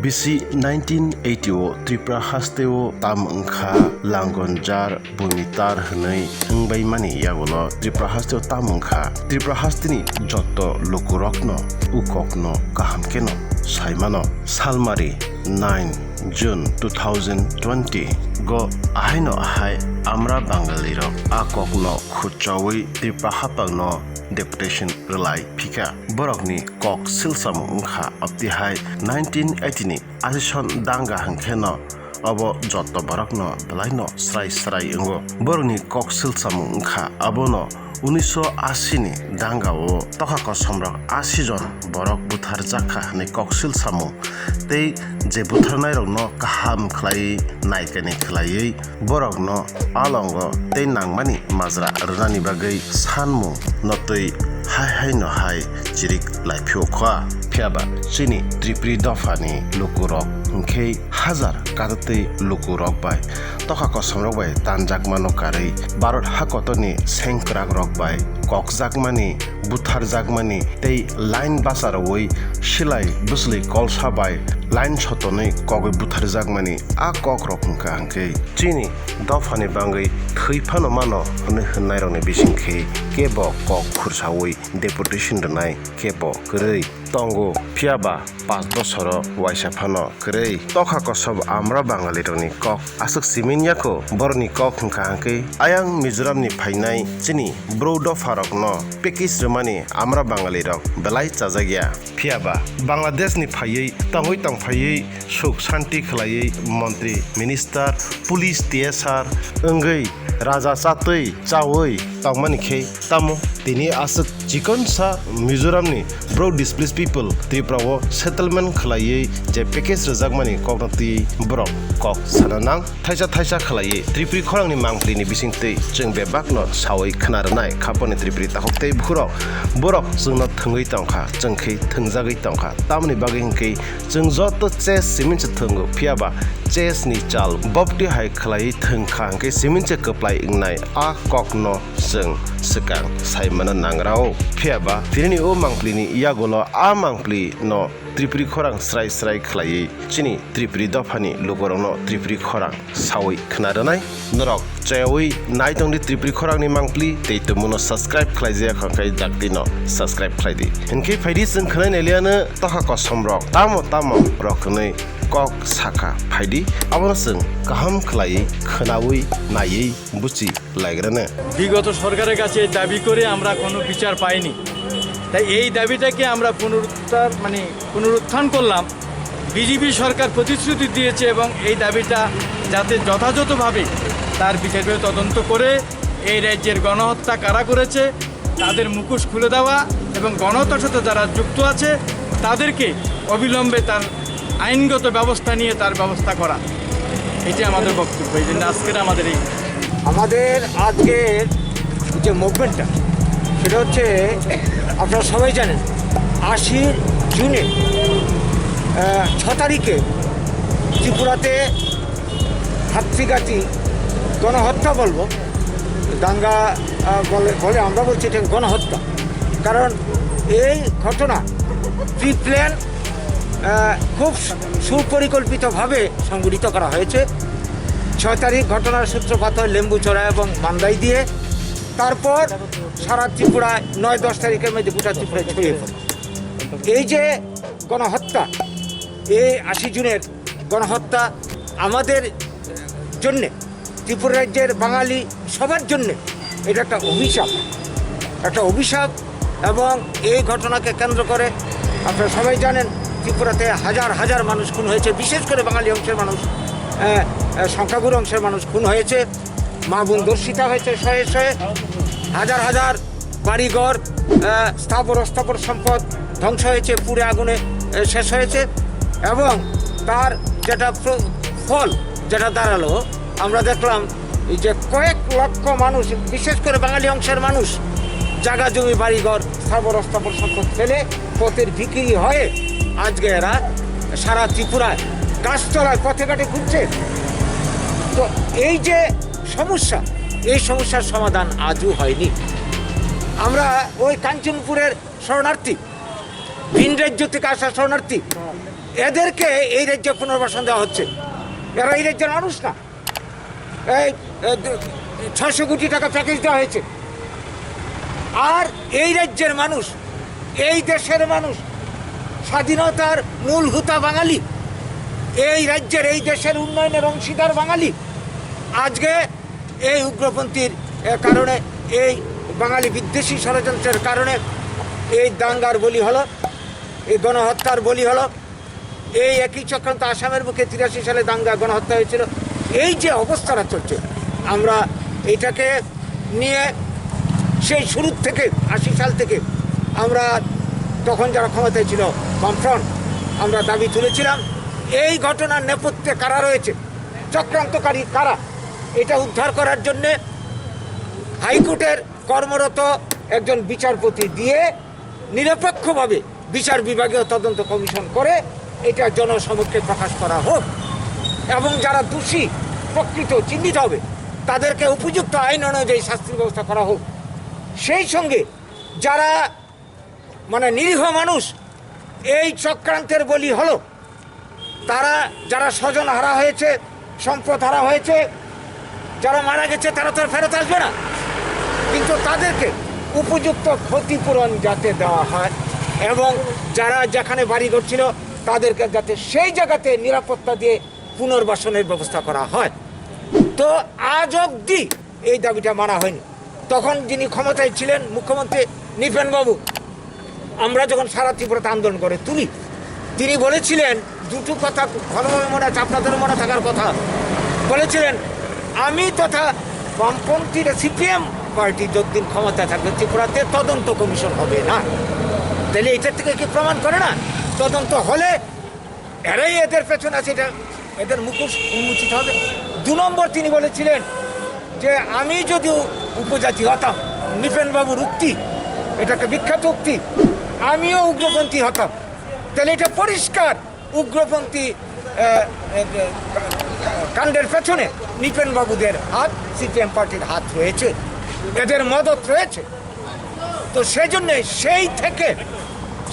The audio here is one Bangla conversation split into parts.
BC 1980 Tripura hasteo tam ungkha langgonjar bunitar hnei thungbai mani yagolo Tripura hasteo tam ungkha Tripura hastini jotto lokurokno ukokno kahamkeno saimano salmari 9 June 2020 go ahaino ahai amra bangaliro akokno khuchawi Tripura hapangno deputation relai phika borokni kok silsam ungkha aptihai 1980 ni asison danga hangkheno abo jotto borokno belaino srai ungo borokni kok silsam ungkha abono 1980 ni dangao tokako somrok 80 jon borok buthar jakha ni koksil samu tei je butharnai rokno kaham khlai naikani khlai borokno alongo tei nangmani majra rnani bagai sanmu notoi hai no hai chirik laiphiu kha phiaba chini tripri dofani lukurok hingkhe hazar kadatei lukurok bai tokako somrok bai tanjak mano karei barot hakotoni sengkrak rok bai kokjakmani buthar jakmani tei line basaroi silai busli kolsa bai line chotonoi kogoi buthar jakmani a kok rok hingka hingkhe chini dofani bangai theiphano mano hnnai rokni bisingkhe kebo kok khursawi deputation rnai kebo kwrei tongo phiaba 5 bosoro waisa phano kwrei tokako sob amra bangali rokni kok asuk siminyako borni kok hingka hingkhe ayang mizoram ni phainai chini brodo farokno package rmani amra bangali rok belai chajagya phiaba bangladesh ni phaiei tangphaiei suk shanti khlaiei mantri minister police tsr ongei raja chatui chawi tangmani khe tamo tini asuk chikon sa mizoram ni broad displaced people tripura o settlement khlaiei je package rjakmani koknati borok kok sananang thaisa khlaiei tripuri khorang ni mangpli ni bisingtei chung bebakno sawai khnarnai khaponi tripuri tahoktei bhurok borok chungno thungei tongkha chungkhei thungjagei tongkha tamni bagui hingkhe chung joto ches simin che thungo phiaba ches ni chal bopti hai khlai thungkha hingkhe simin che kaplai ingnai a kokno chung sekang saimana nangrao phiaba tirini o mangplini iyagolo a mangpli no tripuri khorang srai khlaiei chini tripuri dofani lukorongno tripuri khorang sawai khnaranai norok chayawi naitongdi tripuri khorang ni mangpli tei tumuno subscribe khlaijak khangkai jaktino subscribe khlaidi hingkhe phaidi chung khnai neliano tokako somrok tamo roknei kok saka phaidi abono chung kaham khlaiei khnawi naiei buchi लाग्रानो বিগত সরকারের কাছে দাবি করে আমরা কোনো বিচার পাইনি তাই এই দাবিটাকে আমরা পুনরুত্থান করলাম বিজেপি সরকার প্রতিশ্রুতি দিয়েছে এবং এই দাবিটা যাতে যথাযথভাবে তার বিচারীয় তদন্ত করে এই রাজ্যের গণহত্যা কারা করেছে তাদের মুখোশ খুলে দেওয়া এবং গণহত্যার সাথে যারা যুক্ত আছে তাদেরকে অবিলম্বে তার আইনগত ব্যবস্থা নিয়ে তার ব্যবস্থা করা এটি আমাদের বক্তব্য এই জন্য আমাদের আজকের যে মুভমেন্টটা সেটা হচ্ছে আপনারা সবাই জানেন 80 জুনে 6 তারিখে ত্রিপুরাতে হাতশিগাতি গণহত্যা বলবো দাঙ্গা বলে আমরা বলছি এটা গণহত্যা কারণ এই ঘটনা প্রি প্ল্যান খুব সুপরিকল্পিতভাবে সংগঠিত করা হয়েছে 6 তারিখ ঘটনার সূত্রপাত হয় লেম্বুচড়া এবং মান্দাই দিয়ে তারপর সারা ত্রিপুরায় 9-10 তারিখের মধ্যে গোটা ত্রিপুরায় ছড়িয়ে পড়ে এই যে গণহত্যা এই 80 জুনের গণহত্যা আমাদের জন্যে ত্রিপুরা রাজ্যের বাঙালি সবার জন্যে এটা একটা অভিশাপ এবং এই ঘটনাকে কেন্দ্র করে আপনারা সবাই জানেন ত্রিপুরাতে হাজার মানুষ খুন হয়েছে বিশেষ করে বাঙালি অংশের মানুষ সংখ্যাগুরু অংশের মানুষ খুন হয়েছে মা বোন দর্শিতা হয়েছে শয়ে হাজার বাড়িঘর স্থাবর সম্পদ ধ্বংস হয়েছে পুড়ে আগুনে শেষ হয়েছে এবং তার যেটা ফল যেটা দাঁড়ালো আমরা দেখলাম যে কয়েক লক্ষ মানুষ বিশেষ করে বাঙালি অংশের মানুষ জায়গা জমি বাড়িঘর স্থাবর সম্পদ ফেলে পথের ভিখিরি হয়ে আজকে এরা সারা ত্রিপুরায় গাছতলায় পথে ঘাটে ঘুরছে তো এই যে সমস্যা এই সমস্যার সমাধান আজও হয়নি আমরা ওই কাঞ্চনপুরের শরণার্থী ভিন রাজ্য থেকে আসা শরণার্থী, এদেরকে এই রাজ্যে পুনর্বাসন দেওয়া হচ্ছে। এরা এই রাজ্যের মানুষ না। এই 600 কোটি টাকা প্যাকেজ দেওয়া হয়েছে। আর এই রাজ্যের মানুষ, এই দেশের মানুষ, স্বাধীনতার মূল হুতা বাঙালি, এই রাজ্যের এই দেশের উন্নয়নের অংশীদার বাঙালি। আজকে এই উগ্রপন্থীর কারণে, এই বাঙালি বিদ্বেষী ষড়যন্ত্রের কারণে এই দাঙ্গার বলি হলো, এই গণহত্যার বলি হলো। এই একই চক্রান্ত আসামের বুকে 83 সালে দাঙ্গা গণহত্যা হয়েছিল। এই যে অবস্থাটা চলছে, আমরা এটাকে নিয়ে সেই শুরুর থেকে 80 সাল থেকে আমরা, তখন যারা ক্ষমতায় ছিল বামফ্রন্ট, আমরা দাবি তুলেছিলাম এই ঘটনার নেপথ্যে কারা রয়েছে, চক্রান্তকারী কারা, এটা উদ্ধার করার জন্যে হাইকোর্টের কর্মরত একজন বিচারপতি দিয়ে নিরপেক্ষভাবে বিচার বিভাগীয় তদন্ত কমিশন করে এটা জনসমক্ষে প্রকাশ করা হোক, এবং যারা দোষী প্রকৃত চিহ্নিত হবে তাদেরকে উপযুক্ত আইন অনুযায়ী শাস্তির ব্যবস্থা করা হোক। সেই সঙ্গে যারা নিরীহ মানুষ এই চক্রান্তের বলি হলো, তারা যারা স্বজন হারা হয়েছে, সম্পদ হারা হয়েছে, যারা মারা গেছে, তারা তো আর ফেরত আসবে না, কিন্তু তাদেরকে উপযুক্ত ক্ষতিপূরণ যাতে দেওয়া হয়, এবং যারা যেখানে বাড়ি করছিল তাদেরকে যাতে সেই জায়গাতে নিরাপত্তা দিয়ে পুনর্বাসনের ব্যবস্থা করা হয়। তো আজ অবধি এই দাবিটা মানা হয়নি। তখন যিনি ক্ষমতায় ছিলেন মুখ্যমন্ত্রী নৃপেনবাবু, আমরা যখন সারা ত্রিপুরাতে আন্দোলন করে তুলি, তিনি বলেছিলেন দুটো কথা ভালোভাবে মনে আছে, আপনাদের মনে থাকার কথা। বলেছিলেন, আমি তথা বামপন্থীরা সিপিএম পার্টি যতদিন ক্ষমতায় থাকবে ত্রিপুরাতে তদন্ত কমিশন হবে না। তাহলে এটার থেকে কি প্রমাণ করে না? তদন্ত হলে এরাই এদের পেছনে আছে, এটা এদের মুখোশ উন্মোচিত হবে। 2 নম্বর তিনি বলেছিলেন যে আমি যদি উপজাতি হতাম, নৃপেনবাবুর উক্তি, এটাকে বিখ্যাত উক্তি, আমিও উগ্রপন্থী হতাম। তাহলে এটা পরিষ্কার উগ্রপন্থী কাণ্ডের পেছনে নৃপেনবাবুদের হাত, সিপিএম পার্টির হাত রয়েছে, এদের মদত রয়েছে। তো সেই জন্যে সেই থেকে,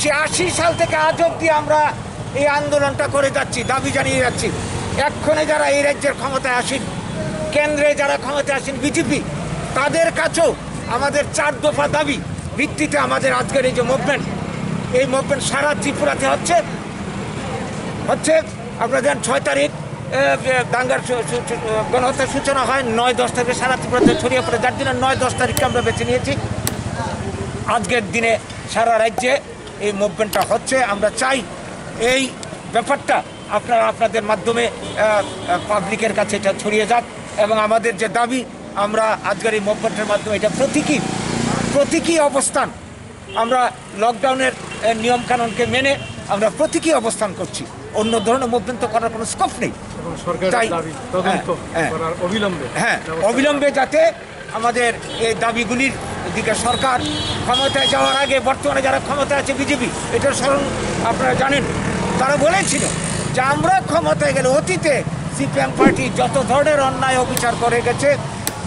সে 80 সাল থেকে আজ অব্দি আমরা এই আন্দোলনটা করে যাচ্ছি, দাবি জানিয়ে যাচ্ছি। এক্ষণে যারা এই রাজ্যের ক্ষমতায় আসেন, কেন্দ্রে যারা ক্ষমতায় আসেন বিজেপি, তাদের কাছেও আমাদের 4 দফা দাবি ভিত্তিতে আমাদের আজকের এই যে মুভমেন্ট, এই মুভমেন্ট সারা ত্রিপুরাতে হচ্ছে। আপনারা জানেন 6 তারিখ দাঙ্গার গণহত্যার সূচনা হয়, 9-10 তারিখে সারা ত্রিপুরাতে ছড়িয়ে পড়ে, যার জন্য 9-10 তারিখকে আমরা বেছে নিয়েছি। আজকের দিনে সারা রাজ্যে এই মুভমেন্টটা হচ্ছে। আমরা চাই এই ব্যাপারটা আপনারা আপনাদের মাধ্যমে পাবলিকের কাছে এটা ছড়িয়ে যাক, এবং আমাদের যে দাবি, আমরা আজকের এই মুভমেন্টের মাধ্যমে এটা প্রতীকী অবস্থান, আমরা লকডাউনের নিয়মকানুনকে মেনে আমরা প্রতীকী অবস্থান করছি। অন্য ধরনের মুভমেন্ট তো করার কোনো স্কোপ নেই। তাই অবিলম্বে যাতে আমাদের এই দাবিগুলির দিকে সরকার ক্ষমতায় যাওয়ার আগে, বর্তমানে যারা ক্ষমতায় আছে বিজেপি, এটার স্মরণ আপনারা জানেন, তারা বলেছিল যে আমরা ক্ষমতায় গেলে অতীতে সিপিএম পার্টি যত ধরনের অন্যায় অবিচার করে গেছে,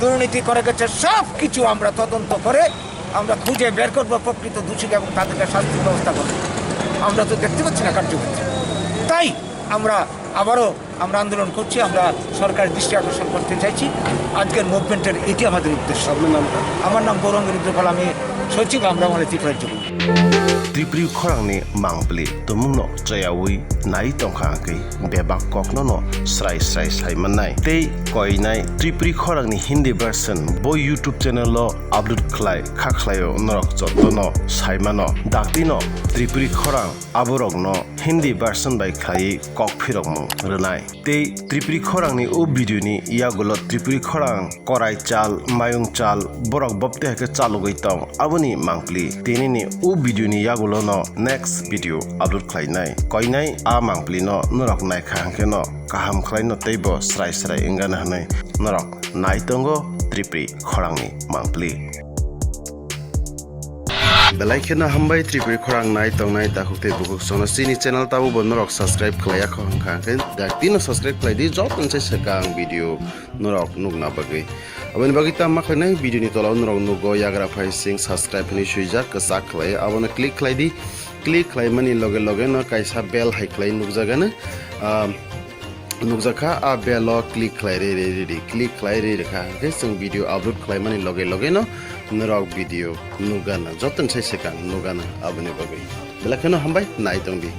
দুর্নীতি করে গেছে, সব কিছু আমরা তদন্ত করে আমরা খুঁজে বের করবো প্রকৃত দোষী এবং তাদেরকে শাস্তির ব্যবস্থা করবো। আমরা তো দেখতে পাচ্ছি না কার্যকরী। তাই আমরা আবারও আন্দোলন করছি, আমরা সরকারের দৃষ্টি আকর্ষণ করতে চাইছি। আজকের মুভমেন্টের এটি আমাদের উদ্দেশ্য। আমার নাম গৌরাঙ্গ রুদ্রপাল, আমি সচিব আমরা ত্রিপুরা রাজ্য। ত্রিপুরি খরাংনি মাংপলি তমুংনো চয়াউই নাই তংখাঙ্গै बेबाक कखनो स्राय स्राय सायमाननाय तै कयनाय त्रिपुरी खरांनि हिन्दी भार्सन बो यूट्यूब चैनल अपलोड खलाय खाखलायो नरक जतनो सायमानो दाक्तिनो त्रिपुरी खरां आबरकनो हिन्दी भार्सन बाय खलाय ककफिरकमु रनाय तै त्रिपुरी खरांनि ओ भिडियोनि यागुलो त्रिपुरी खरां कराय चाल मायुं चाल बरक बप्ते हेके चालुगै तं आबुनि मांगप्लि तेनिनि ओ भिडियोनि यागुलो नो नेक्स्ट भिडियो अपलोड खलायनाय कयनाय आ मांगप्लि नो नरक नायखांखेनो काहाम खलायनो तैबो स्राय स्राय इंगान हनै नरक नायतंगो Tripuri खरांनि मांगप्लि। Belai hambai tripuri khorang nai tongnai dakukte bukuk sona sini channel tabu bonorok subscribe khlaya khongkha ke daktino subscribe khlai di jot nse sekang video norok nugna bagi aboni bagi ta makhnai video ni tola norok nugo yagra phai sing subscribe ni suija kasa khlai abona click khlai di click khlai mani loge loge no kaisa bell hai khlai nugjagana nukjaka a bell click khlai re click khlai re kha ke sing video upload khlai mani loge loge no norok video nugana joton sai sekang nugana aboni bagi belai hambai nai tongdi